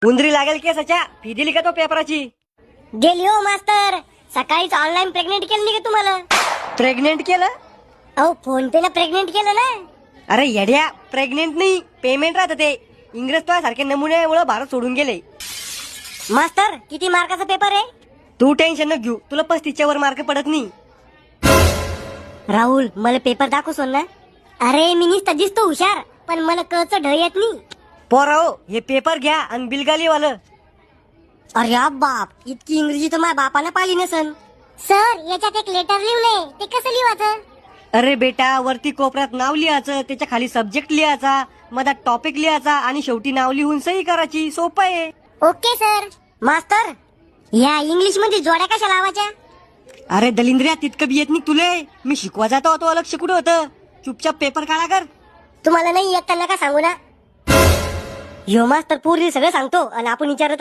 उंदरी लागेल केसाच्या फी दिली का तो पेपराची? गेली हो मास्तर. सकाळीच ऑनलाईन प्रेग्नेंट केलं नाही का तुम्हाला? प्रेग्नेंट केलं? अहो फोन पे ला प्रेग्नेंट केलं ना. अरे येड्या, प्रेग्नेंट नाही पेमेंट राहतं ते. इंग्रज तो सारखे नमुन्यामुळे भारत सोडून गेले. मास्तर किती मार्काचा पेपर आहे? तू टेन्शन न घेऊ, तुला 35च्या वर मार्क पडत नाही. राहुल मला पेपर दाखवसोन ना. अरे मी नुसता दिसतो हुशार, पण मला कळचं ढ येत नाही. पोराओ हे पेपर घ्या आणि बिलगाली वालं. अरे बाप, इतकी इंग्रजी तर माझ्या बापाला पाहिली नसन. सर याच्यात एक लेटर लिहलंय, ते कसं लिहायचं? अरे बेटा, वरती कोपऱ्यात नाव लिहायचं, त्याच्या खाली सब्जेक्ट लिहायचा, मधात टॉपिक लिहायचा आणि शेवटी नाव लिहून सही करायची. सोपं आहे. Okay sir. मास्तर या इंग्लिश मध्ये जोड्या कशा लावायच्या? अरे दलिंद्र्या, तितकं बी येत नाही तुले. मी शिकवा जातो तो लक्ष कुठं होतं. चुपचाप पेपर काढा कर. तुम्हाला नाही येत नका सांगू ना. ह्यो मास्तर पूर्वी सगळं सांगतो आणि आपण विचारत